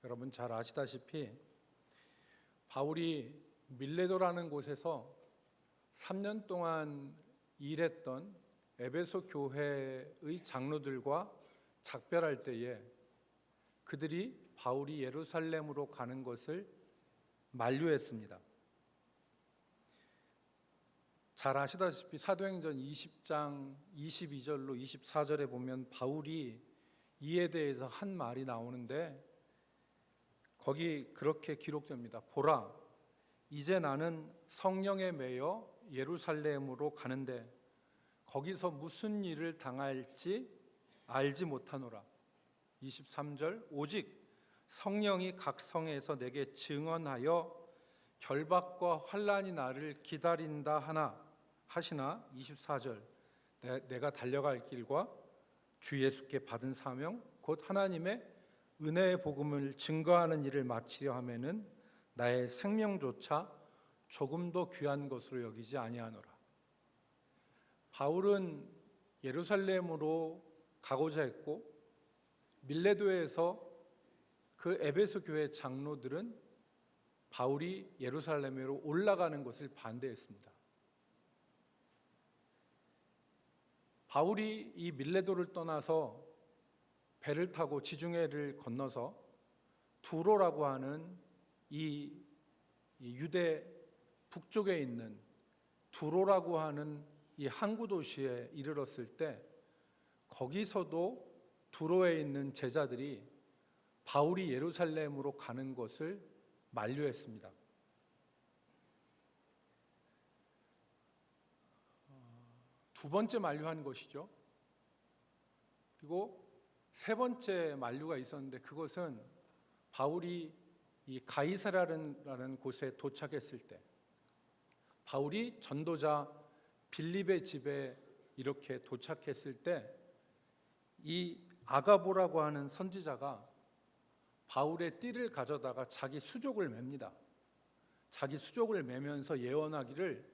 여러분 잘 아시다시피 바울이 밀레도라는 곳에서 3년 동안 일했던 에베소 교회의 장로들과 작별할 때에 그들이 바울이 예루살렘으로 가는 것을 만류했습니다. 잘 아시다시피 사도행전 20장 22절로 24절에 보면 바울이 이에 대해서 한 말이 나오는데 거기 그렇게 기록됩니다. 보라, 이제 나는 성령에 매여 예루살렘으로 가는데 거기서 무슨 일을 당할지 알지 못하노라. 23절, 오직 성령이 각 성에서 내게 증언하여 결박과 환난이 나를 기다린다 하시나. 24절, 내가 달려갈 길과 주 예수께 받은 사명 곧 하나님의 은혜의 복음을 증거하는 일을 마치려 하면은 나의 생명조차 조금도 귀한 것으로 여기지 아니하노라. 바울은 예루살렘으로 가고자 했고 밀레도에서 그 에베소 교회 장로들은 바울이 예루살렘으로 올라가는 것을 반대했습니다. 바울이 이 밀레도를 떠나서 배를 타고 지중해를 건너서 두로라고 하는 이 유대 북쪽에 있는 두로라고 하는 이 항구 도시에 이르렀을 때 거기서도 두로에 있는 제자들이 바울이 예루살렘으로 가는 것을 만류했습니다. 두 번째 만류한 것이죠. 그리고 세 번째 만류가 있었는데 그것은 바울이 이 가이사랴라는 곳에 도착했을 때 바울이 전도자 빌립의 집에 이렇게 도착했을 때 이 아가보라고 하는 선지자가 바울의 띠를 가져다가 자기 수족을 맵니다. 자기 수족을 매면서 예언하기를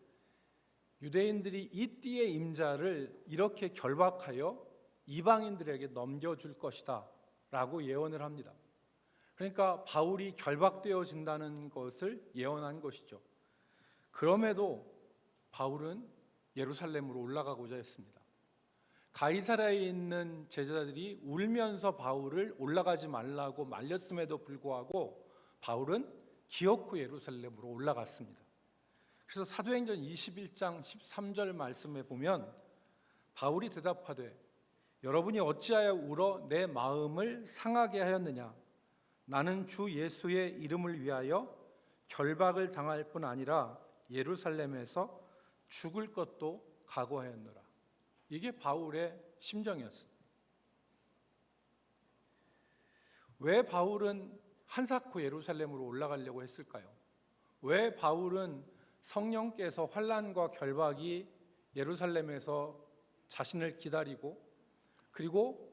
유대인들이 이 띠의 임자를 이렇게 결박하여 이방인들에게 넘겨줄 것이다 라고 예언을 합니다. 그러니까 바울이 결박되어진다는 것을 예언한 것이죠. 그럼에도 바울은 예루살렘으로 올라가고자 했습니다. 가이사랴에 있는 제자들이 울면서 바울을 올라가지 말라고 말렸음에도 불구하고 바울은 기어코 예루살렘으로 올라갔습니다. 그래서 사도행전 21장 13절 말씀에 보면 바울이 대답하되 여러분이 어찌하여 울어 내 마음을 상하게 하였느냐. 나는 주 예수의 이름을 위하여 결박을 당할 뿐 아니라 예루살렘에서 죽을 것도 각오하였노라. 이게 바울의 심정이었습니다. 왜 바울은 한사코 예루살렘으로 올라가려고 했을까요? 왜 바울은 성령께서 환난과 결박이 예루살렘에서 자신을 기다리고 그리고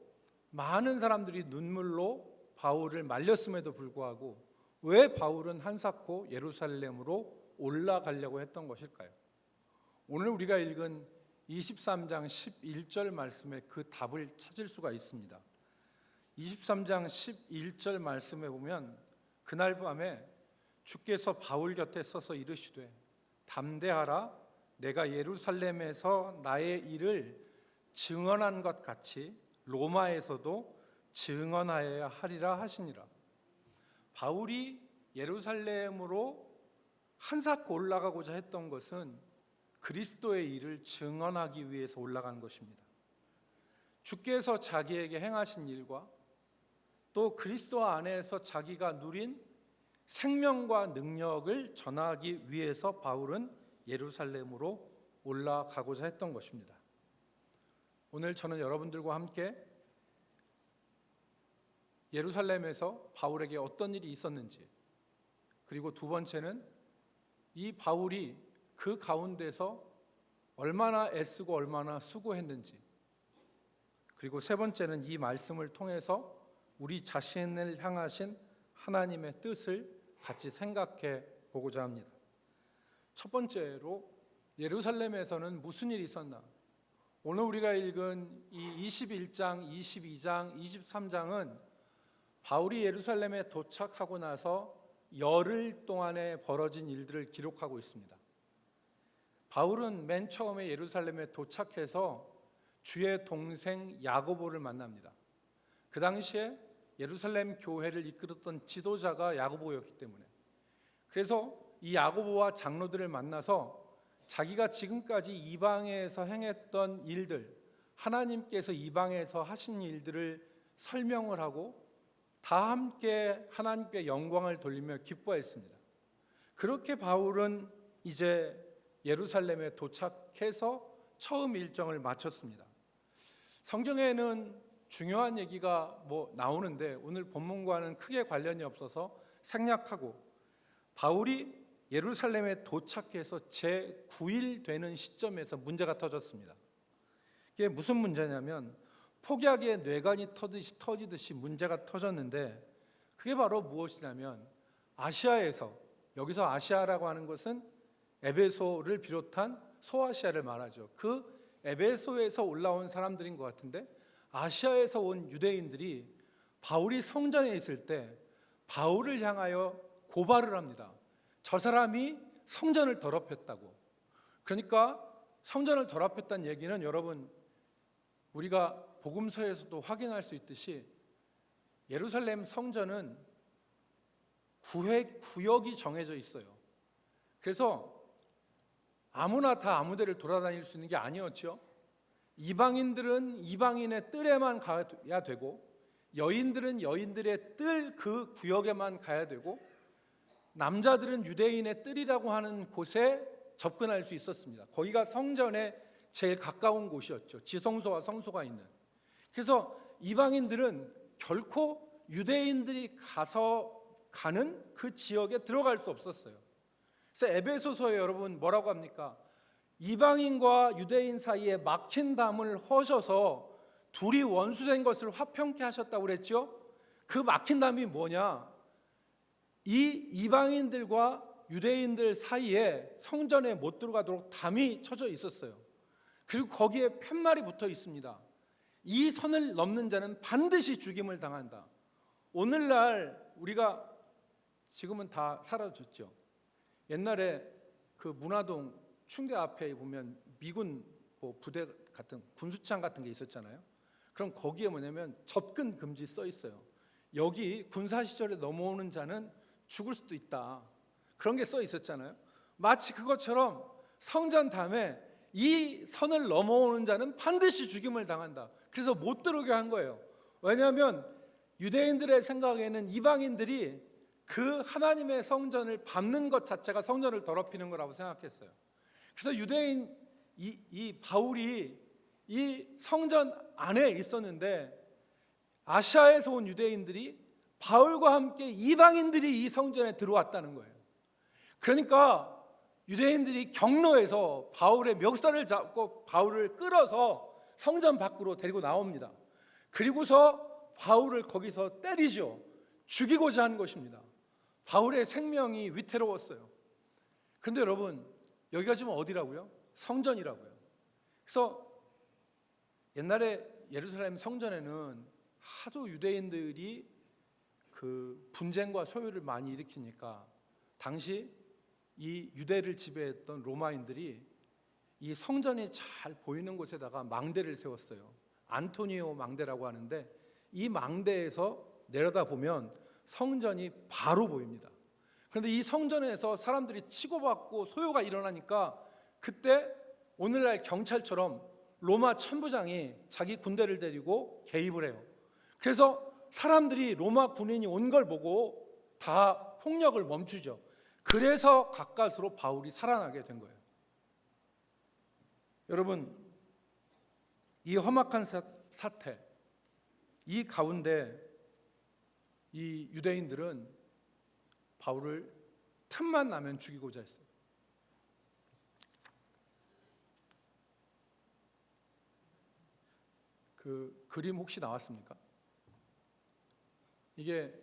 많은 사람들이 눈물로 바울을 말렸음에도 불구하고 왜 바울은 한사코 예루살렘으로 올라가려고 했던 것일까요? 오늘 우리가 읽은 23장 11절 말씀에 그 답을 찾을 수가 있습니다. 23장 11절 말씀에 보면 그날 밤에 주께서 바울 곁에 서서 이르시되 담대하라 내가 예루살렘에서 나의 일을 증언한 것 같이 로마에서도 증언하여야 하리라 하시니라. 바울이 예루살렘으로 한사코 올라가고자 했던 것은 그리스도의 일을 증언하기 위해서 올라간 것입니다. 주께서 자기에게 행하신 일과 또 그리스도 안에서 자기가 누린 생명과 능력을 전하기 위해서 바울은 예루살렘으로 올라가고자 했던 것입니다. 오늘 저는 여러분들과 함께 예루살렘에서 바울에게 어떤 일이 있었는지, 그리고 두 번째는 이 바울이 그 가운데서 얼마나 애쓰고 얼마나 수고했는지, 그리고 세 번째는 이 말씀을 통해서 우리 자신을 향하신 하나님의 뜻을 같이 생각해 보고자 합니다. 첫 번째로 예루살렘에서는 무슨 일이 있었나? 오늘 우리가 읽은 이 21장, 22장, 23장은 바울이 예루살렘에 도착하고 나서 열흘 동안에 벌어진 일들을 기록하고 있습니다. 바울은 맨 처음에 예루살렘에 도착해서 주의 동생 야고보를 만납니다. 그 당시에 예루살렘 교회를 이끌었던 지도자가 야고보였기 때문에, 그래서 이 야고보와 장로들을 만나서 자기가 지금까지 이방에서 행했던 일들, 하나님께서 이방에서 하신 일들을 설명을 하고 다 함께 하나님께 영광을 돌리며 기뻐했습니다. 그렇게 바울은 이제 예루살렘에 도착해서 처음 일정을 마쳤습니다. 성경에는 중요한 얘기가 나오는데 오늘 본문과는 크게 관련이 없어서 생략하고, 바울이 예루살렘에 도착해서 제9일 되는 시점에서 문제가 터졌습니다. 이게 무슨 문제냐면 폭약에 뇌관이 터지듯이 문제가 터졌는데, 그게 바로 무엇이냐면 아시아에서, 여기서 아시아라고 하는 것은 에베소를 비롯한 소아시아를 말하죠. 그 에베소에서 올라온 사람들인 것 같은데, 아시아에서 온 유대인들이 바울이 성전에 있을 때 바울을 향하여 고발을 합니다. 저 사람이 성전을 더럽혔다고. 그러니까 성전을 더럽혔다는 얘기는 여러분, 우리가 복음서에서도 확인할 수 있듯이 예루살렘 성전은 구역이 정해져 있어요. 그래서 아무나 다 아무 데를 돌아다닐 수 있는 게 아니었죠. 이방인들은 이방인의 뜰에만 가야 되고, 여인들은 여인들의 뜰 그 구역에만 가야 되고, 남자들은 유대인의 뜰이라고 하는 곳에 접근할 수 있었습니다. 거기가 성전에 제일 가까운 곳이었죠. 지성소와 성소가 있는. 그래서 이방인들은 결코 유대인들이 가는 그 지역에 들어갈 수 없었어요. 그래서 에베소서에 여러분 뭐라고 합니까? 이방인과 유대인 사이에 막힌 담을 허셔서 둘이 원수된 것을 화평케 하셨다고 그랬죠. 그 막힌 담이 뭐냐? 이 이방인들과 유대인들 사이에 성전에 못 들어가도록 담이 쳐져 있었어요. 그리고 거기에 팻말이 붙어 있습니다. 이 선을 넘는 자는 반드시 죽임을 당한다. 오늘날 우리가 지금은 다 사라졌죠. 옛날에 그 문화동 충대 앞에 보면 미군 부대 같은 군수창 같은 게 있었잖아요. 그럼 거기에 뭐냐면 접근 금지 써 있어요. 여기 군사 시절에 넘어오는 자는 죽을 수도 있다. 그런 게 써 있었잖아요. 마치 그것처럼 성전 담에 이 선을 넘어오는 자는 반드시 죽임을 당한다. 그래서 못 들어오게 한 거예요. 왜냐하면 유대인들의 생각에는 이방인들이 그 하나님의 성전을 밟는 것 자체가 성전을 더럽히는 거라고 생각했어요. 그래서 유대인 이 바울이 이 성전 안에 있었는데, 아시아에서 온 유대인들이 바울과 함께 이방인들이 이 성전에 들어왔다는 거예요. 그러니까 유대인들이 경로에서 바울의 멱살을 잡고 바울을 끌어서 성전 밖으로 데리고 나옵니다. 그리고서 바울을 거기서 때리죠. 죽이고자 한 것입니다. 바울의 생명이 위태로웠어요. 그런데 여러분, 여기가 지금 어디라고요? 성전이라고요. 그래서 옛날에 예루살렘 성전에는 하도 유대인들이 그 분쟁과 소요를 많이 일으키니까 당시 이 유대를 지배했던 로마인들이 이 성전이 잘 보이는 곳에다가 망대를 세웠어요. 안토니오 망대라고 하는데, 이 망대에서 내려다보면 성전이 바로 보입니다. 그런데 이 성전에서 사람들이 치고받고 소요가 일어나니까 그때 오늘날 경찰처럼 로마 천부장이 자기 군대를 데리고 개입을 해요. 그래서 사람들이 로마 군인이 온 걸 보고 다 폭력을 멈추죠. 그래서 가까스로 바울이 살아나게 된 거예요. 여러분, 이 험악한 사태, 이 가운데 이 유대인들은 바울을 틈만 나면 죽이고자 했어요. 그 그림 혹시 나왔습니까? 이게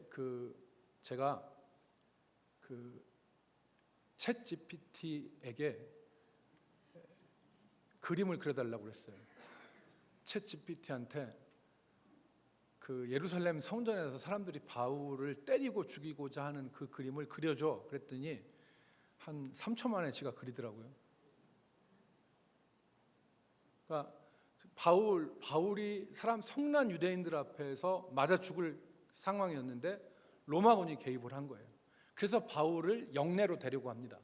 제가 챗 GPT에게 그림을 그려달라고 그랬어요. 챗 GPT한테 그 예루살렘 성전에서 사람들이 바울을 때리고 죽이고자 하는 그 그림을 그려줘. 그랬더니 한 3초 만에 지가 그리더라고요. 그러니까 바울이 성난 유대인들 앞에서 맞아 죽을 상황이었는데 로마군이 개입을 한 거예요. 그래서 바울을 영내로 데리고 갑니다.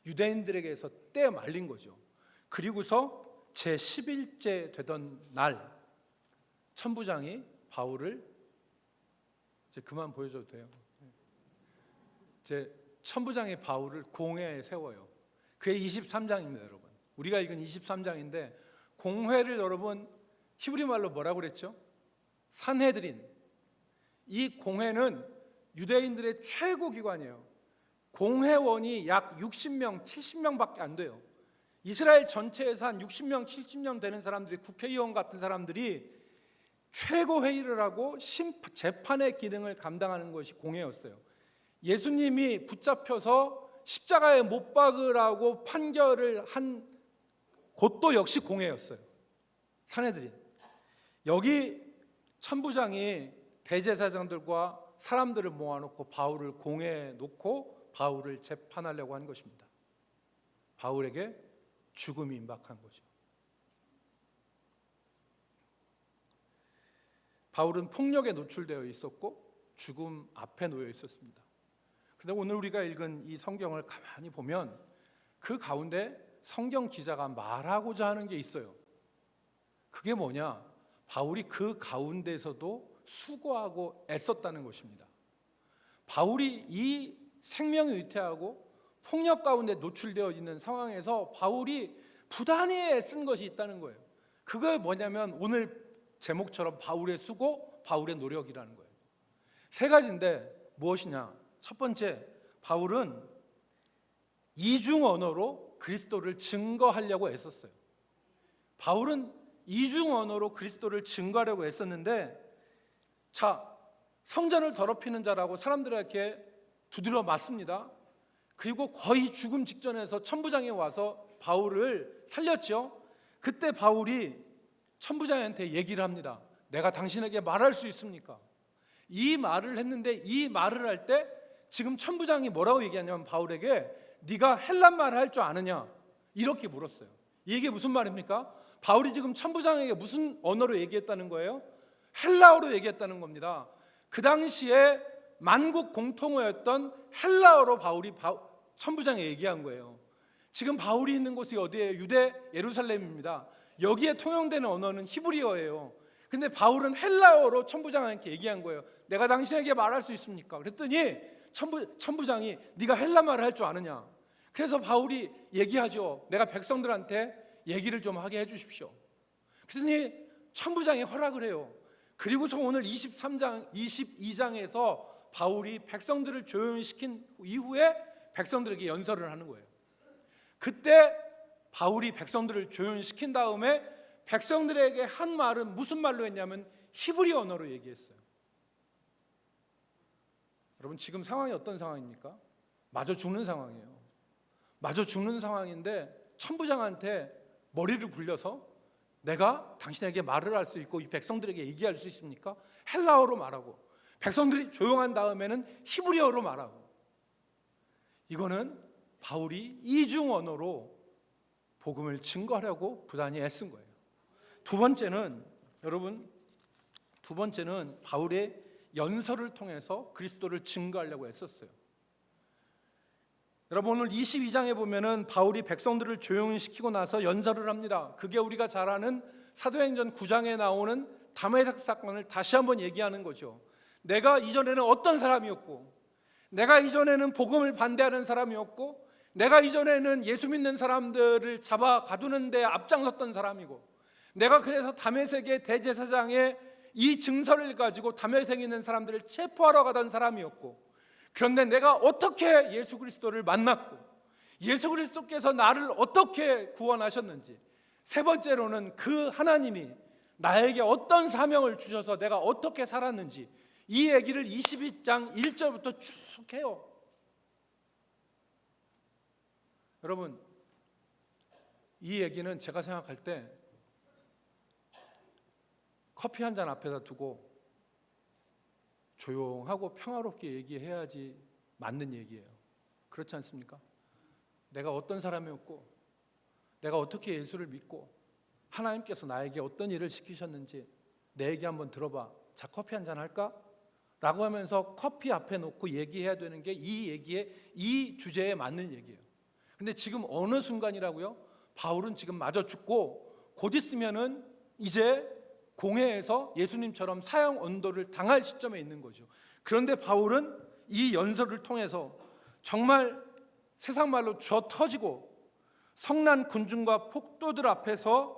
유대인들에게서 떼 말린 거죠. 그리고서 제 10일째 되던 날 천부장이 바울을 이제 그만 보여줘도 돼요. 제 천부장이 바울을 공회에 세워요. 그게 23장입니다, 여러분. 우리가 읽은 23장인데 공회를 여러분 히브리 말로 뭐라고 그랬죠? 산헤드린. 이 공회는 유대인들의 최고 기관이에요. 공회원이 약 60명, 70명밖에 안 돼요. 이스라엘 전체에서 한 60명, 70명 되는 사람들이, 국회의원 같은 사람들이 최고 회의를 하고 재판의 기능을 감당하는 것이 공회였어요. 예수님이 붙잡혀서 십자가에 못 박으라고 판결을 한 곳도 역시 공회였어요. 산헤드린. 여기 천부장이 대제사장들과 사람들을 모아놓고 바울을 공회에 놓고 바울을 재판하려고 한 것입니다. 바울에게 죽음이 임박한 거죠. 바울은 폭력에 노출되어 있었고 죽음 앞에 놓여 있었습니다. 그런데 오늘 우리가 읽은 이 성경을 가만히 보면 그 가운데 성경 기자가 말하고자 하는 게 있어요. 그게 뭐냐? 바울이 그 가운데서도 수고하고 애썼다는 것입니다. 바울이 이 생명이 위태하고 폭력 가운데 노출되어 있는 상황에서 바울이 부단히 애쓴 것이 있다는 거예요. 그게 뭐냐면 오늘 제목처럼 바울의 수고, 바울의 노력이라는 거예요. 세 가지인데 무엇이냐? 첫 번째, 바울은 이중 언어로 그리스도를 증거하려고 애썼어요. 바울은 이중 언어로 그리스도를 증거하려고 애썼는데, 자, 성전을 더럽히는 자라고 사람들에게 두드려 맞습니다. 그리고 거의 죽음 직전에서 천부장이 와서 바울을 살렸죠. 그때 바울이 천부장한테 얘기를 합니다. 내가 당신에게 말할 수 있습니까? 이 말을 했는데, 이 말을 할 때 지금 천부장이 뭐라고 얘기하냐면 바울에게 네가 헬란 말을 할 줄 아느냐? 이렇게 물었어요. 이게 무슨 말입니까? 바울이 지금 천부장에게 무슨 언어로 얘기했다는 거예요? 헬라어로 얘기했다는 겁니다. 그 당시에 만국 공통어였던 헬라어로 바울이 천부장에 얘기한 거예요. 지금 바울이 있는 곳이 어디예요? 유대 예루살렘입니다. 여기에 통용되는 언어는 히브리어예요. 근데 바울은 헬라어로 천부장한테 얘기한 거예요. 내가 당신에게 말할 수 있습니까? 그랬더니 천부장이 네가 헬라 말을 할 줄 아느냐? 그래서 바울이 얘기하죠. 내가 백성들한테 얘기를 좀 하게 해주십시오. 그랬더니 천부장이 허락을 해요. 그리고서 오늘 22장에서 바울이 백성들을 조용히 시킨 이후에 백성들에게 연설을 하는 거예요. 그때 바울이 백성들을 조용히 시킨 다음에 백성들에게 한 말은 무슨 말로 했냐면 히브리 언어로 얘기했어요. 여러분, 지금 상황이 어떤 상황입니까? 마저 죽는 상황이에요. 마저 죽는 상황인데 천부장한테 머리를 굴려서 내가 당신에게 말을 할 수 있고 이 백성들에게 얘기할 수 있습니까? 헬라어로 말하고, 백성들이 조용한 다음에는 히브리어로 말하고. 이거는 바울이 이중 언어로 복음을 증거하려고 부단히 애쓴 거예요. 두 번째는 바울의 연설을 통해서 그리스도를 증거하려고 애썼어요. 여러분, 오늘 22장에 보면은 바울이 백성들을 조용히 시키고 나서 연설을 합니다. 그게 우리가 잘 아는 사도행전 9장에 나오는 다메섹 사건을 다시 한번 얘기하는 거죠. 내가 이전에는 어떤 사람이었고, 내가 이전에는 복음을 반대하는 사람이었고, 내가 이전에는 예수 믿는 사람들을 잡아 가두는 데 앞장섰던 사람이고, 내가 그래서 다메섹의 대제사장의 이 증서를 가지고 다메섹에 있는 사람들을 체포하러 가던 사람이었고, 그런데 내가 어떻게 예수 그리스도를 만났고 예수 그리스도께서 나를 어떻게 구원하셨는지, 세 번째로는 그 하나님이 나에게 어떤 사명을 주셔서 내가 어떻게 살았는지, 이 얘기를 22장 1절부터 쭉 해요. 여러분, 이 얘기는 제가 생각할 때 커피 한 잔 앞에다 두고 조용하고 평화롭게 얘기해야지 맞는 얘기예요. 그렇지 않습니까? 내가 어떤 사람이었고, 내가 어떻게 예수를 믿고 하나님께서 나에게 어떤 일을 시키셨는지 내 얘기 한번 들어봐. 자, 커피 한잔 할까? 라고 하면서 커피 앞에 놓고 얘기해야 되는 게 이 주제에 맞는 얘기예요. 근데 지금 어느 순간이라고요? 바울은 지금 마저 죽고 곧 있으면은 이제 공회에서 예수님처럼 사형 언도를 당할 시점에 있는 거죠. 그런데 바울은 이 연설을 통해서 정말 세상 말로 쥐어 터지고 성난 군중과 폭도들 앞에서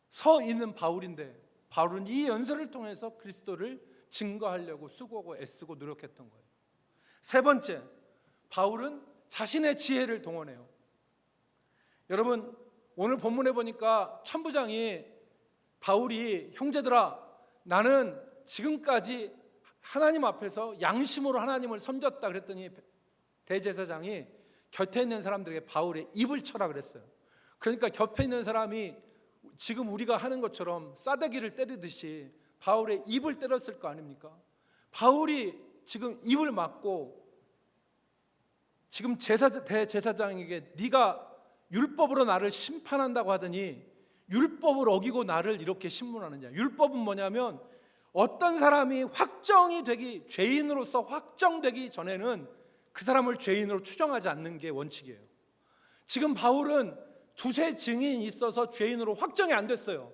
서 있는 바울인데, 바울은 이 연설을 통해서 그리스도를 증거하려고 수고하고 애쓰고 노력했던 거예요. 세 번째, 바울은 자신의 지혜를 동원해요. 여러분, 오늘 본문에 보니까 천부장이 바울이 형제들아, 나는 지금까지 하나님 앞에서 양심으로 하나님을 섬겼다 그랬더니 대제사장이 곁에 있는 사람들에게 바울의 입을 쳐라 그랬어요. 그러니까 곁에 있는 사람이 지금 우리가 하는 것처럼 싸대기를 때리듯이 바울의 입을 때렸을 거 아닙니까? 바울이 지금 입을 막고 지금 대제사장에게 네가 율법으로 나를 심판한다고 하더니 율법을 어기고 나를 이렇게 신문하느냐. 율법은 뭐냐면 어떤 사람이 확정이 되기, 죄인으로서 확정되기 전에는 그 사람을 죄인으로 추정하지 않는 게 원칙이에요. 지금 바울은 두세 증인이 있어서 죄인으로 확정이 안 됐어요.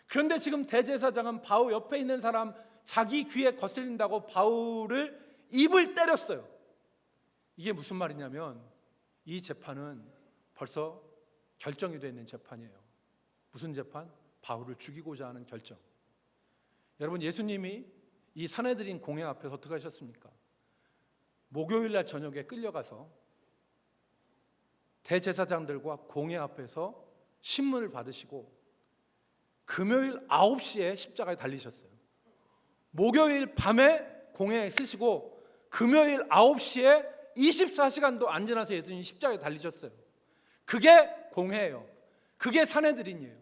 그런데 지금 대제사장은 바울 옆에 있는 사람 자기 귀에 거슬린다고 바울을 입을 때렸어요. 이게 무슨 말이냐면 이 재판은 벌써 결정이 되어 있는 재판이에요. 무슨 재판? 바울을 죽이고자 하는 결정. 여러분, 예수님이 이 산헤드린 공회 앞에서 어떻게 하셨습니까? 목요일 날 저녁에 끌려가서 대제사장들과 공회 앞에서 신문을 받으시고 금요일 9시에 십자가에 달리셨어요. 목요일 밤에 공회에 쓰시고 금요일 9시에 24시간도 안 지나서 예수님이 십자가에 달리셨어요. 그게 공회예요. 그게 산헤드린이에요.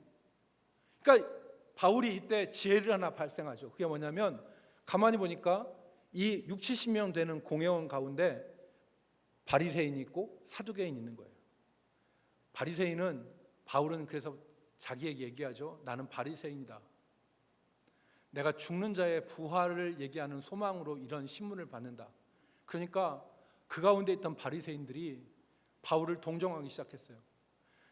그러니까 바울이 이때 지혜를 하나 발생하죠. 그게 뭐냐면 가만히 보니까 이 60-70명 되는 공회원 가운데 바리새인이 있고 사두개인이 있는 거예요. 바리새인은, 바울은 그래서 자기에게 얘기하죠. 나는 바리새인이다. 내가 죽는 자의 부활을 얘기하는 소망으로 이런 신문을 받는다. 그러니까 그 가운데 있던 바리새인들이 바울을 동정하기 시작했어요.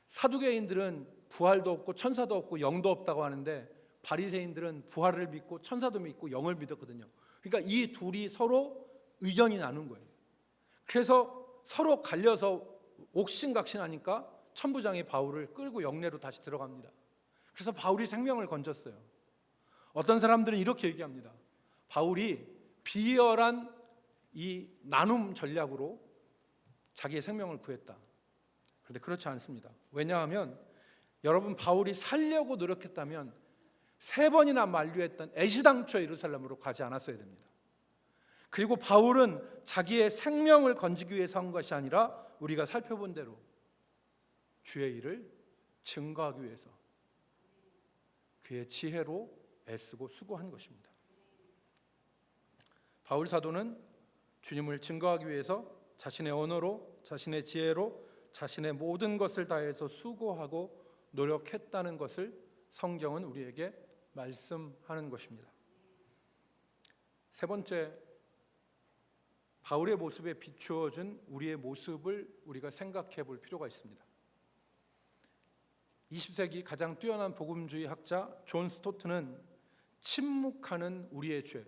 사두개인들은 부활도 없고 천사도 없고 영도 없다고 하는데 바리새인들은 부활을 믿고 천사도 믿고 영을 믿었거든요. 그러니까 이 둘이 서로 의견이 나눈 거예요. 그래서 서로 갈려서 옥신각신하니까 천부장이 바울을 끌고 영내로 다시 들어갑니다. 그래서 바울이 생명을 건졌어요. 어떤 사람들은 이렇게 얘기합니다. 바울이 비열한 이 나눔 전략으로 자기의 생명을 구했다. 그런데 그렇지 않습니다. 왜냐하면 여러분, 바울이 살려고 노력했다면 3번이나 만류했던 애시당초 예루살렘으로 가지 않았어야 됩니다. 그리고 바울은 자기의 생명을 건지기 위해서 한 것이 아니라 우리가 살펴본 대로 주의 일을 증거하기 위해서 그의 지혜로 애쓰고 수고한 것입니다. 바울 사도는 주님을 증거하기 위해서 자신의 언어로, 자신의 지혜로, 자신의 모든 것을 다해서 수고하고 노력했다는 것을 성경은 우리에게 말씀하는 것입니다. 세 번째, 바울의 모습에 비추어준 우리의 모습을 우리가 생각해 볼 필요가 있습니다. 20세기 가장 뛰어난 복음주의 학자 존 스토트는 침묵하는 우리의 죄,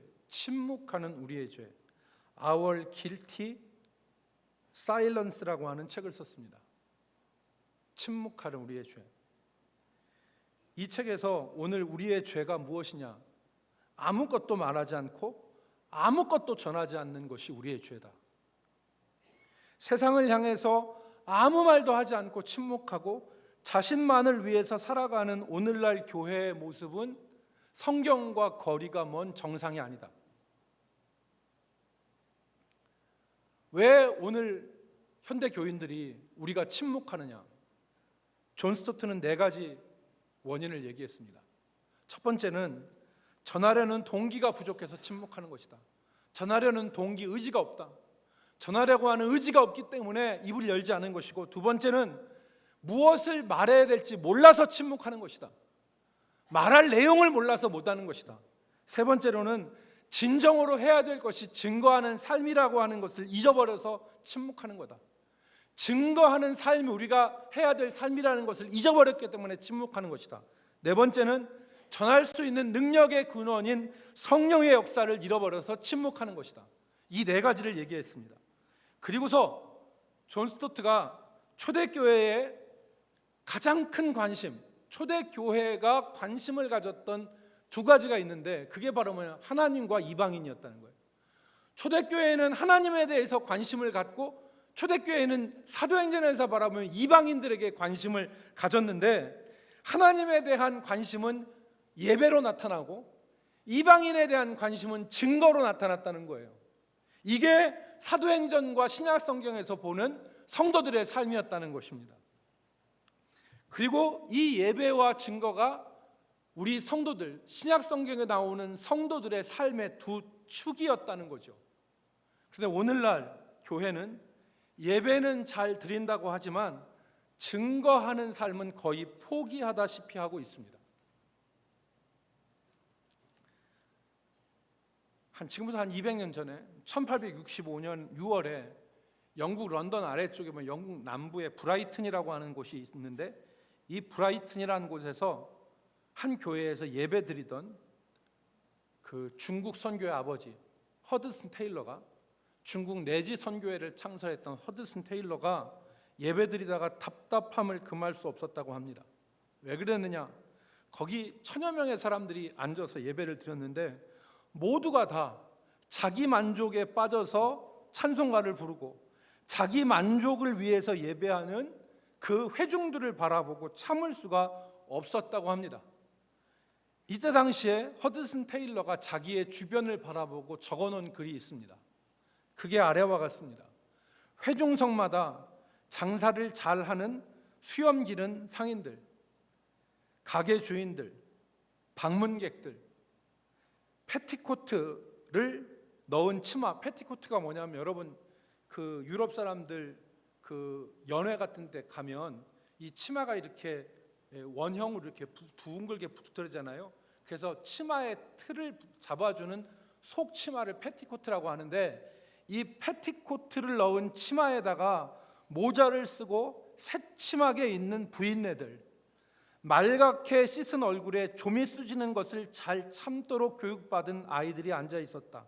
Our Guilty Silence라고 하는 책을 썼습니다. 침묵하는 우리의 죄. 이 책에서 오늘 우리의 죄가 무엇이냐? 아무것도 말하지 않고 아무것도 전하지 않는 것이 우리의 죄다. 세상을 향해서 아무 말도 하지 않고 침묵하고 자신만을 위해서 살아가는 오늘날 교회의 모습은 성경과 거리가 먼 정상이 아니다. 왜 오늘 현대 교인들이 우리가 침묵하느냐? 존 스토트는 4가지 원인을 얘기했습니다. 첫 번째는 전하려는 동기가 부족해서 침묵하는 것이다. 전하려는 동기, 의지가 없다. 전하려고 하는 의지가 없기 때문에 입을 열지 않은 것이고, 두 번째는 무엇을 말해야 될지 몰라서 침묵하는 것이다. 말할 내용을 몰라서 못하는 것이다. 세 번째로는 진정으로 해야 될 것이 증거하는 삶이라고 하는 것을 잊어버려서 침묵하는 거다. 증거하는 삶이 우리가 해야 될 삶이라는 것을 잊어버렸기 때문에 침묵하는 것이다. 네 번째는 전할 수 있는 능력의 근원인 성령의 역사를 잃어버려서 침묵하는 것이다. 이 네 가지를 얘기했습니다. 그리고서 존 스토트가 초대교회의 가장 큰 관심, 초대교회가 관심을 가졌던 두 가지가 있는데, 그게 바로 하나님과 이방인이었다는 거예요. 초대교회는 하나님에 대해서 관심을 갖고, 초대교회는 사도행전에서 바라보면 이방인들에게 관심을 가졌는데, 하나님에 대한 관심은 예배로 나타나고 이방인에 대한 관심은 증거로 나타났다는 거예요. 이게 사도행전과 신약성경에서 보는 성도들의 삶이었다는 것입니다. 그리고 이 예배와 증거가 우리 성도들, 신약성경에 나오는 성도들의 삶의 두 축이었다는 거죠. 그런데 오늘날 교회는 예배는 잘 드린다고 하지만 증거하는 삶은 거의 포기하다시피 하고 있습니다. 지금부터 한 200년 전에 1865년 6월에 영국 런던 아래쪽에 보면 영국 남부에 브라이튼이라고 하는 곳이 있는데, 이 브라이튼이라는 곳에서 한 교회에서 예배 드리던 그 중국 선교의 아버지 허드슨 테일러가, 중국 내지 선교회를 창설했던 허드슨 테일러가 예배 드리다가 답답함을 금할 수 없었다고 합니다. 왜 그랬느냐? 거기 1000여 명의 사람들이 앉아서 예배를 드렸는데 모두가 다 자기 만족에 빠져서 찬송가를 부르고 자기 만족을 위해서 예배하는 그 회중들을 바라보고 참을 수가 없었다고 합니다. 이때 당시에 허드슨 테일러가 자기의 주변을 바라보고 적어놓은 글이 있습니다. 그게 아래와 같습니다. 회중성마다 장사를 잘하는 수염 기른 상인들, 가게 주인들, 방문객들, 패티코트를 넣은 치마. 패티코트가 뭐냐면, 여러분 그 유럽 사람들 그 연회 같은 데 가면 이 치마가 이렇게 원형으로 이렇게 둥글게 붙어있잖아요. 그래서 치마의 틀을 잡아주는 속 치마를 패티코트라고 하는데, 이 패티코트를 넣은 치마에다가 모자를 쓰고 새침하게 입는 부인네들, 말갛게 씻은 얼굴에 좀이 쑤지는 것을 잘 참도록 교육받은 아이들이 앉아 있었다.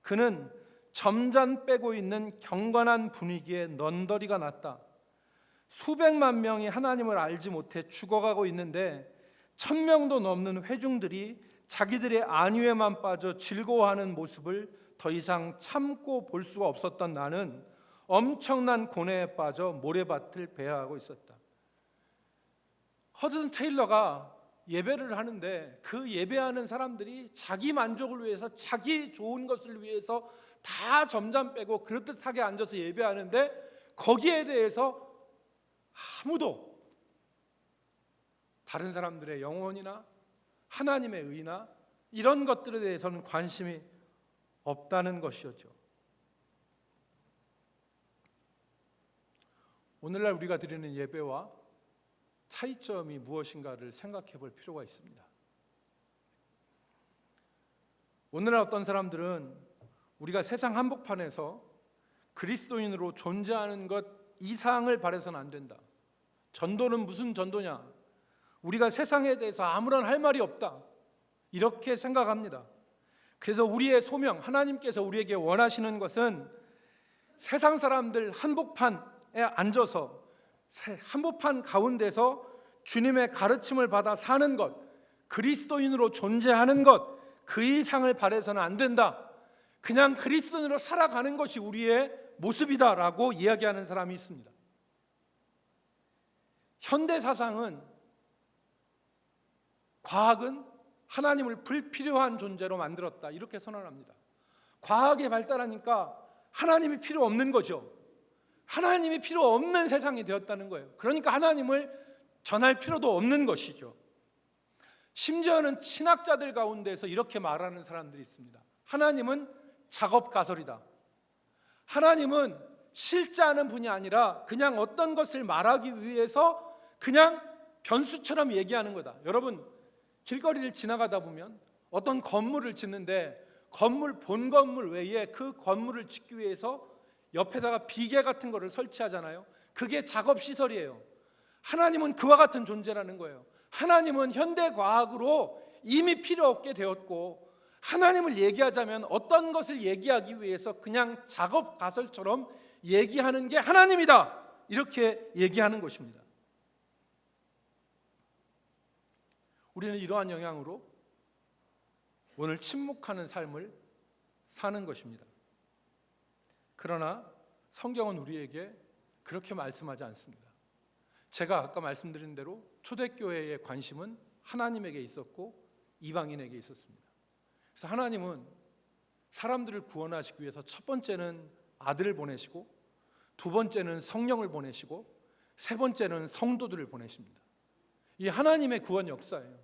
그는 점잔 빼고 있는 경건한 분위기에 넌더리가 났다. 수백만 명이 하나님을 알지 못해 죽어가고 있는데 1000명도 넘는 회중들이 자기들의 안위에만 빠져 즐거워하는 모습을 더 이상 참고 볼 수가 없었던 나는 엄청난 고뇌에 빠져 모래밭을 배회하고 있었다. 허드슨 테일러가 예배를 하는데 그 예배하는 사람들이 자기 만족을 위해서, 자기 좋은 것을 위해서 다 점잠 빼고 그럴듯하게 앉아서 예배하는데, 거기에 대해서 아무도 다른 사람들의 영혼이나 하나님의 의나 이런 것들에 대해서는 관심이 없다는 것이었죠. 오늘날 우리가 드리는 예배와 차이점이 무엇인가를 생각해 볼 필요가 있습니다. 오늘날 어떤 사람들은 우리가 세상 한복판에서 그리스도인으로 존재하는 것 이상을 바라서는 안 된다. 전도는 무슨 전도냐? 우리가 세상에 대해서 아무런 할 말이 없다. 이렇게 생각합니다. 그래서 우리의 소명, 하나님께서 우리에게 원하시는 것은 세상 사람들 한복판에 앉아서 한복판 가운데서 주님의 가르침을 받아 사는 것, 그리스도인으로 존재하는 것, 그 이상을 바라서는 안 된다. 그냥 그리스도인으로 살아가는 것이 우리의 모습이다라고 이야기하는 사람이 있습니다. 현대 사상은, 과학은 하나님을 불필요한 존재로 만들었다, 이렇게 선언합니다. 과학이 발달하니까 하나님이 필요 없는 거죠. 하나님이 필요 없는 세상이 되었다는 거예요. 그러니까 하나님을 전할 필요도 없는 것이죠. 심지어는 신학자들 가운데서 이렇게 말하는 사람들이 있습니다. 하나님은 작업 가설이다. 하나님은 실제하는 분이 아니라 그냥 어떤 것을 말하기 위해서 그냥 변수처럼 얘기하는 거다. 여러분, 길거리를 지나가다 보면 어떤 건물을 짓는데 본 건물 외에 그 건물을 짓기 위해서 옆에다가 비계 같은 거를 설치하잖아요. 그게 작업 시설이에요. 하나님은 그와 같은 존재라는 거예요. 하나님은 현대 과학으로 이미 필요 없게 되었고, 하나님을 얘기하자면 어떤 것을 얘기하기 위해서 그냥 작업 가설처럼 얘기하는 게 하나님이다, 이렇게 얘기하는 것입니다. 우리는 이러한 영향으로 오늘 침묵하는 삶을 사는 것입니다. 그러나 성경은 우리에게 그렇게 말씀하지 않습니다. 제가 아까 말씀드린 대로 초대교회의 관심은 하나님에게 있었고 이방인에게 있었습니다. 그래서 하나님은 사람들을 구원하시기 위해서 첫 번째는 아들을 보내시고, 두 번째는 성령을 보내시고, 세 번째는 성도들을 보내십니다. 이 하나님의 구원 역사예요.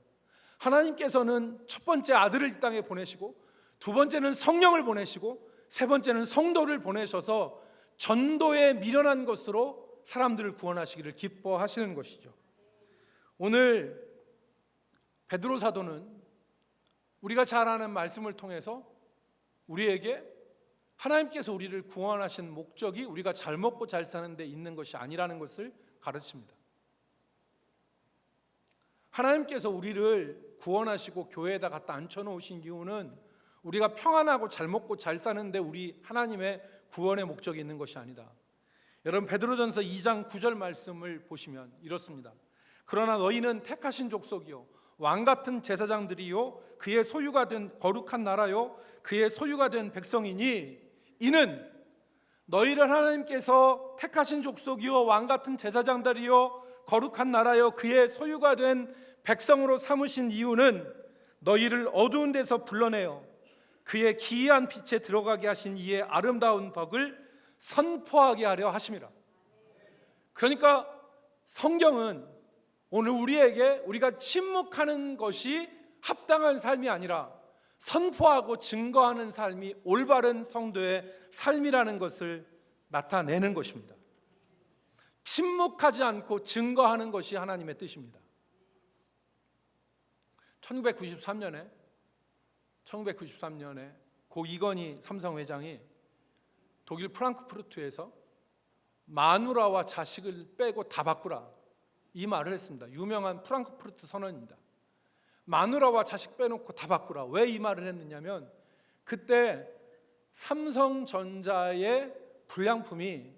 하나님께서는 첫 번째 아들을 이 땅에 보내시고, 두 번째는 성령을 보내시고, 세 번째는 성도를 보내셔서 전도에 미련한 것으로 사람들을 구원하시기를 기뻐하시는 것이죠. 오늘 베드로 사도는 우리가 잘 아는 말씀을 통해서 우리에게 하나님께서 우리를 구원하신 목적이 우리가 잘 먹고 잘 사는 데 있는 것이 아니라는 것을 가르칩니다. 하나님께서 우리를 구원하시고 교회에다 갖다 앉혀놓으신 이유는 우리가 평안하고 잘 먹고 잘 사는데 우리 하나님의 구원의 목적이 있는 것이 아니다. 여러분, 베드로전서 2장 9절 말씀을 보시면 이렇습니다. 그러나 너희는 택하신 족속이요 왕같은 제사장들이요 그의 소유가 된 거룩한 나라요 그의 소유가 된 백성이니, 이는 너희를 하나님께서 택하신 족속이요 왕같은 제사장들이요 거룩한 나라요 그의 소유가 된 백성으로 삼으신 이유는 너희를 어두운 데서 불러내어 그의 기이한 빛에 들어가게 하신 이의 아름다운 덕을 선포하게 하려 하심이라. 그러니까 성경은 오늘 우리에게 우리가 침묵하는 것이 합당한 삶이 아니라 선포하고 증거하는 삶이 올바른 성도의 삶이라는 것을 나타내는 것입니다. 침묵하지 않고 증거하는 것이 하나님의 뜻입니다. 1993년에 고 이건희 삼성회장이 독일 프랑크푸르트에서 마누라와 자식을 빼고 다 바꾸라, 이 말을 했습니다. 유명한 프랑크푸르트 선언입니다. 마누라와 자식 빼놓고 다 바꾸라. 왜 이 말을 했느냐면 그때 삼성전자의 불량품이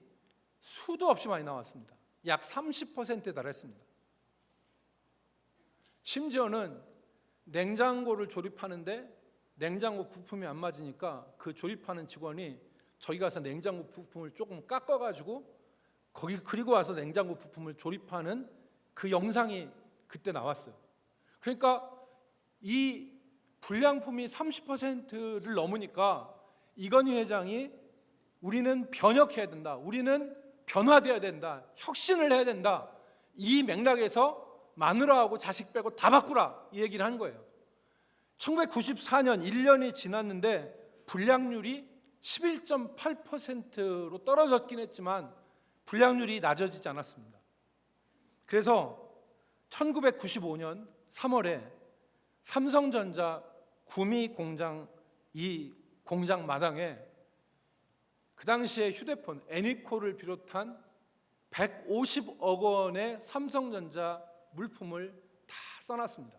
수도 없이 많이 나왔습니다. 약 30%에 달했습니다. 심지어는 냉장고를 조립하는데 냉장고 부품이 안 맞으니까 그 조립하는 직원이 저기 가서 냉장고 부품을 조금 깎아가지고 거기 그리고 와서 냉장고 부품을 조립하는 그 영상이 그때 나왔어요. 그러니까 이 불량품이 30%를 넘으니까 이건희 회장이 우리는 변혁해야 된다, 우리는 변화되어야 된다, 혁신을 해야 된다, 이 맥락에서 마누라하고 자식 빼고 다 바꾸라, 이 얘기를 한 거예요. 1994년 1년이 지났는데 불량률이 11.8%로 떨어졌긴 했지만 불량률이 낮아지지 않았습니다. 그래서 1995년 3월에 삼성전자 구미 공장, 이 공장 마당에 그 당시에 휴대폰 애니콜을 비롯한 150억 원의 삼성전자 물품을 다 써놨습니다.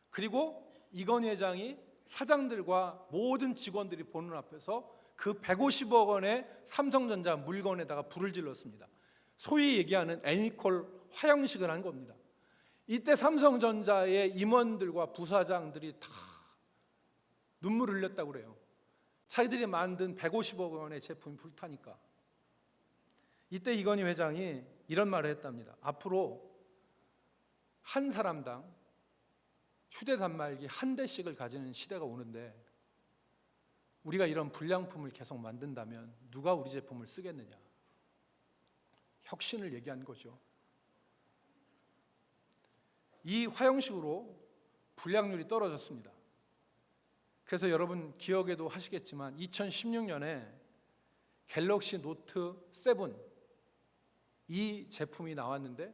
그리고 이건희 회장이 사장들과 모든 직원들이 보는 앞에서 그 150억 원의 삼성전자 물건에다가 불을 질렀습니다. 소위 얘기하는 애니콜 화형식을 한 겁니다. 이때 삼성전자의 임원들과 부사장들이 다 눈물을 흘렸다고 그래요. 자기들이 만든 150억 원의 제품이 불타니까. 이때 이건희 회장이 이런 말을 했답니다. 앞으로 한 사람당 휴대 단말기 한 대씩을 가지는 시대가 오는데 우리가 이런 불량품을 계속 만든다면 누가 우리 제품을 쓰겠느냐. 혁신을 얘기한 거죠. 이 화형식으로 불량률이 떨어졌습니다. 그래서 여러분 기억에도 하시겠지만 2016년에 갤럭시 노트 7 이 제품이 나왔는데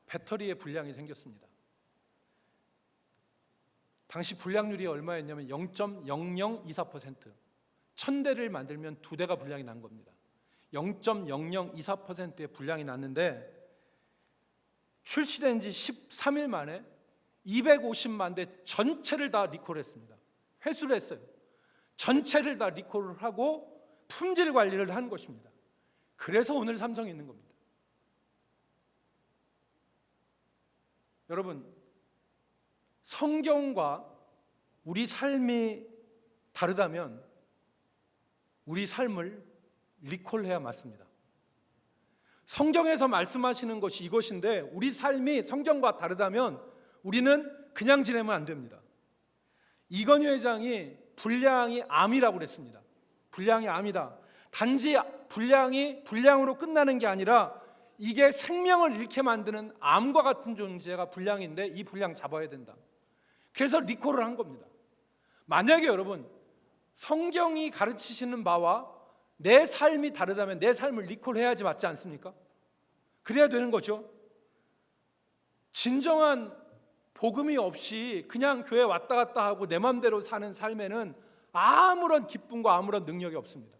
배터리에 불량이 생겼습니다. 당시 불량률이 얼마였냐면 0.0024%. 1000대를 만들면 2대가 불량이 난 겁니다. 0.0024%의 불량이 났는데 출시된 지 13일 만에 250만 대 전체를 다 리콜했습니다. 회수를 했어요. 전체를 다 리콜을 하고 품질 관리를 한 것입니다. 그래서 오늘 삼성이 있는 겁니다. 여러분, 성경과 우리 삶이 다르다면 우리 삶을 리콜해야 맞습니다. 성경에서 말씀하시는 것이 이것인데 우리 삶이 성경과 다르다면 우리는 그냥 지내면 안 됩니다. 이건희 회장이 불량이 암이라고 그랬습니다. 불량이 암이다. 단지 불량으로 끝나는 게 아니라 이게 생명을 잃게 만드는 암과 같은 존재가 불량인데 이 불량 잡아야 된다. 그래서 리콜을 한 겁니다. 만약에 여러분 성경이 가르치시는 바와 내 삶이 다르다면 내 삶을 리콜해야지 맞지 않습니까? 그래야 되는 거죠. 진정한 복음이 없이 그냥 교회 왔다 갔다 하고 내 맘대로 사는 삶에는 아무런 기쁨과 아무런 능력이 없습니다.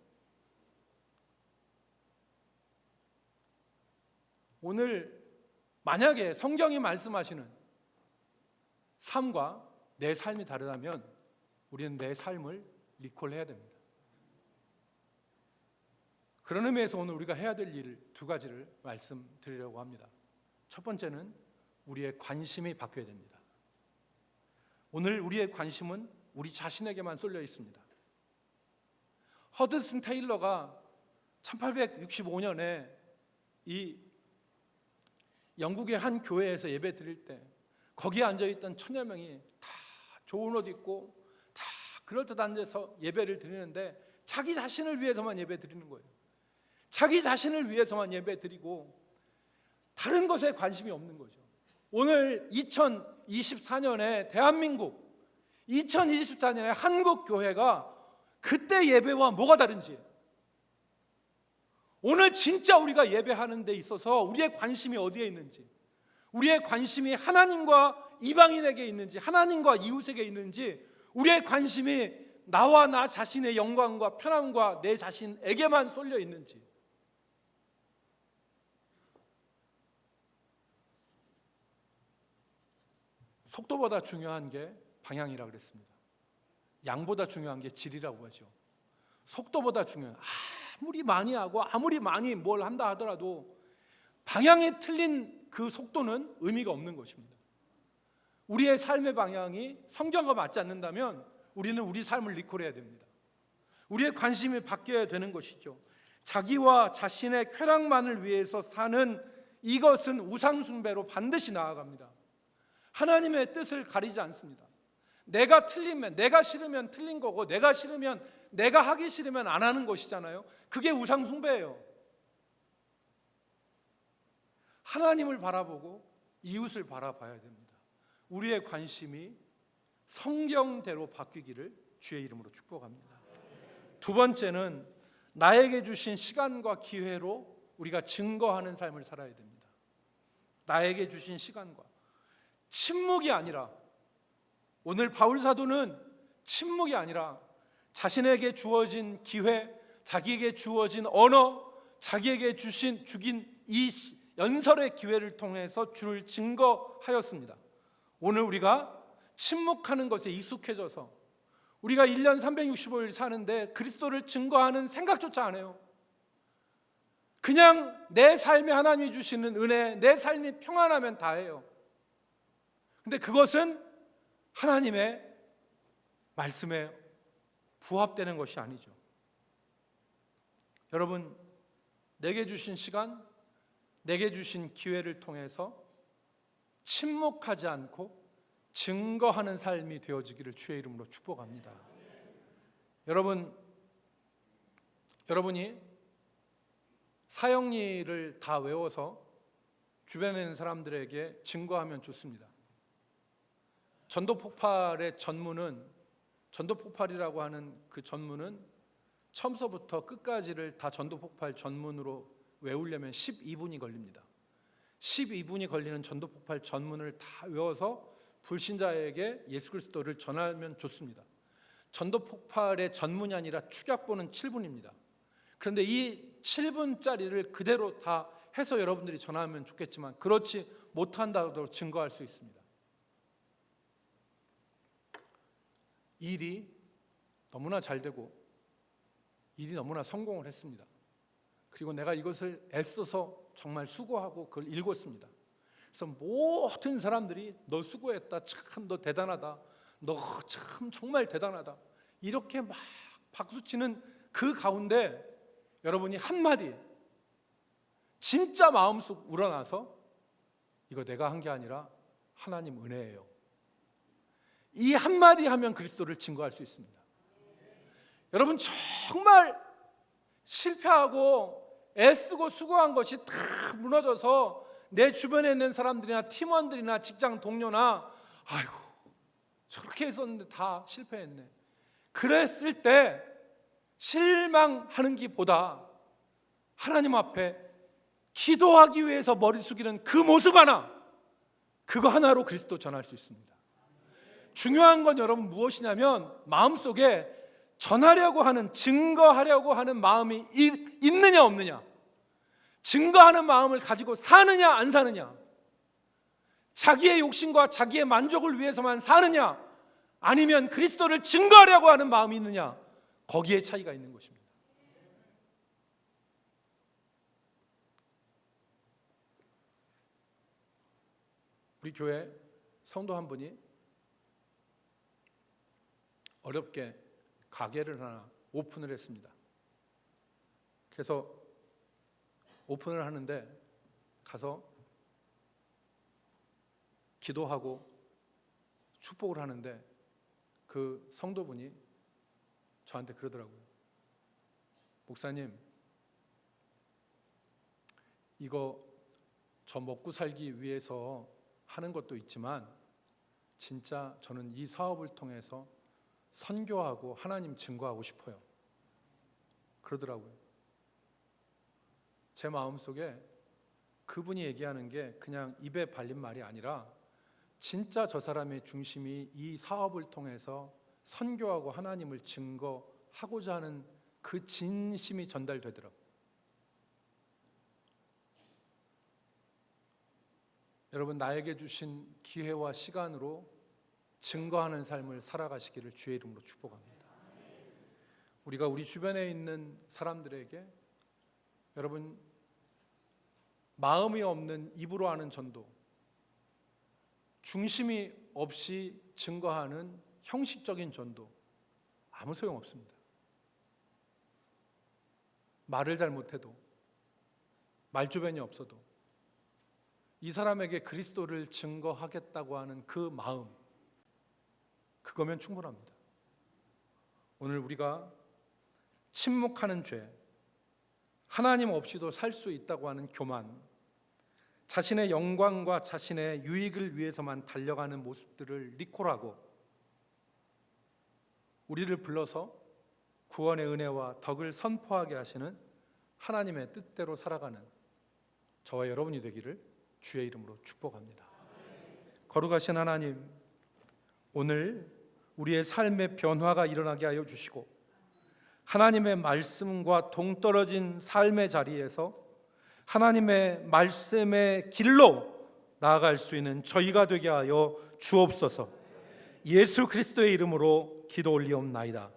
오늘 만약에 성경이 말씀하시는 삶과 내 삶이 다르다면 우리는 내 삶을 리콜해야 됩니다. 그런 의미에서 오늘 우리가 해야 될 일 두 가지를 말씀드리려고 합니다. 첫 번째는 우리의 관심이 바뀌어야 됩니다. 오늘 우리의 관심은 우리 자신에게만 쏠려 있습니다. 허드슨 테일러가 1865년에 이 영국의 한 교회에서 예배 드릴 때 거기에 앉아있던 1000여 명이 다 좋은 옷 입고 다 그럴듯 앉아서 예배를 드리는데 자기 자신을 위해서만 예배 드리는 거예요. 자기 자신을 위해서만 예배 드리고 다른 것에 관심이 없는 거죠. 오늘 2024년에 대한민국 2024년에 한국 교회가 그때 예배와 뭐가 다른지, 오늘 진짜 우리가 예배하는 데 있어서 우리의 관심이 어디에 있는지, 우리의 관심이 하나님과 이방인에게 있는지 하나님과 이웃에게 있는지, 우리의 관심이 나와 나 자신의 영광과 편함과 내 자신에게만 쏠려 있는지, 속도보다 중요한 게 방향이라고 그랬습니다. 양보다 중요한 게 질이라고 하죠. 속도보다 중요한, 아무리 많이 하고 아무리 많이 뭘 한다 하더라도 방향이 틀린 그 속도는 의미가 없는 것입니다. 우리의 삶의 방향이 성경과 맞지 않는다면 우리는 우리 삶을 리콜해야 됩니다. 우리의 관심이 바뀌어야 되는 것이죠. 자기와 자신의 쾌락만을 위해서 사는 이것은 우상숭배로 반드시 나아갑니다. 하나님의 뜻을 가리지 않습니다. 내가 틀리면, 내가 싫으면 틀린 거고, 내가 싫으면, 내가 하기 싫으면 안 하는 것이잖아요. 그게 우상숭배예요. 하나님을 바라보고 이웃을 바라봐야 됩니다. 우리의 관심이 성경대로 바뀌기를 주의 이름으로 축복합니다. 두 번째는 나에게 주신 시간과 기회로 우리가 증거하는 삶을 살아야 됩니다. 나에게 주신 시간과, 침묵이 아니라, 오늘 바울 사도는 침묵이 아니라 자신에게 주어진 기회, 자기에게 주어진 언어, 자기에게 죽인 이 연설의 기회를 통해서 주를 증거하였습니다. 오늘 우리가 침묵하는 것에 익숙해져서 우리가 1년 365일 사는데 그리스도를 증거하는 생각조차 안 해요. 그냥 내 삶에 하나님이 주시는 은혜, 내 삶이 평안하면 다예요. 근데 그것은 하나님의 말씀에 부합되는 것이 아니죠. 여러분, 내게 주신 시간, 내게 주신 기회를 통해서 침묵하지 않고 증거하는 삶이 되어지기를 주의 이름으로 축복합니다. 여러분이 사형리를 다 외워서 주변에 있는 사람들에게 증거하면 좋습니다. 전도 폭발의 전문은 전도폭발이라고 하는 그 전문은 처음서부터 끝까지를 다 전도폭발 전문으로 외우려면 12분이 걸립니다. 12분이 걸리는 전도폭발 전문을 다 외워서 불신자에게 예수 그리스도를 전하면 좋습니다. 전도폭발의 전문이 아니라 축약본은 7분입니다. 그런데 이 7분짜리를 그대로 다 해서 여러분들이 전하면 좋겠지만 그렇지 못한다고 증거할 수 있습니다. 일이 너무나 잘 되고 일이 너무나 성공을 했습니다. 그리고 내가 이것을 애써서 정말 수고하고 그걸 읽었습니다. 그래서 모든 사람들이 너 수고했다, 참 너 대단하다, 너 참 정말 대단하다 이렇게 막 박수치는 그 가운데 여러분이 한마디 진짜 마음속 우러나서 이거 내가 한 게 아니라 하나님 은혜예요, 이 한마디 하면 그리스도를 증거할 수 있습니다. 여러분 정말 실패하고 애쓰고 수고한 것이 다 무너져서 내 주변에 있는 사람들이나 팀원들이나 직장 동료나 아이고 저렇게 했었는데 다 실패했네 그랬을 때 실망하는 것보다 하나님 앞에 기도하기 위해서 머리 숙이는 그 모습 하나, 그거 하나로 그리스도 전할 수 있습니다. 중요한 건 여러분 무엇이냐면 마음속에 전하려고 하는, 증거하려고 하는 마음이 있느냐 없느냐, 증거하는 마음을 가지고 사느냐 안 사느냐, 자기의 욕심과 자기의 만족을 위해서만 사느냐 아니면 그리스도를 증거하려고 하는 마음이 있느냐, 거기에 차이가 있는 것입니다. 우리 교회 성도 한 분이 어렵게 가게를 하나 오픈을 했습니다. 그래서 오픈을 하는데 가서 기도하고 축복을 하는데 그 성도분이 저한테 그러더라고요. 목사님, 이거 저 먹고 살기 위해서 하는 것도 있지만 진짜 저는 이 사업을 통해서 선교하고 하나님 증거하고 싶어요, 그러더라고요. 제 마음속에 그분이 얘기하는 게 그냥 입에 발린 말이 아니라 진짜 저 사람의 중심이 이 사업을 통해서 선교하고 하나님을 증거하고자 하는 그 진심이 전달되더라고요. 여러분, 나에게 주신 기회와 시간으로 증거하는 삶을 살아가시기를 주의 이름으로 축복합니다. 우리가 우리 주변에 있는 사람들에게 여러분 마음이 없는 입으로 하는 전도, 중심이 없이 증거하는 형식적인 전도 아무 소용없습니다. 말을 잘 못해도, 말주변이 없어도 이 사람에게 그리스도를 증거하겠다고 하는 그 마음, 그거면 충분합니다. 오늘 우리가 침묵하는 죄, 하나님 없이도 살 수 있다고 하는 교만, 자신의 영광과 자신의 유익을 위해서만 달려가는 모습들을 리콜하고 우리를 불러서 구원의 은혜와 덕을 선포하게 하시는 하나님의 뜻대로 살아가는 저와 여러분이 되기를 주의 이름으로 축복합니다. 거룩하신 하나님, 오늘 우리의 삶의 변화가 일어나게 하여 주시고 하나님의 말씀과 동떨어진 삶의 자리에서 하나님의 말씀의 길로 나아갈 수 있는 저희가 되게 하여 주옵소서. 예수 그리스도의 이름으로 기도 올리옵나이다.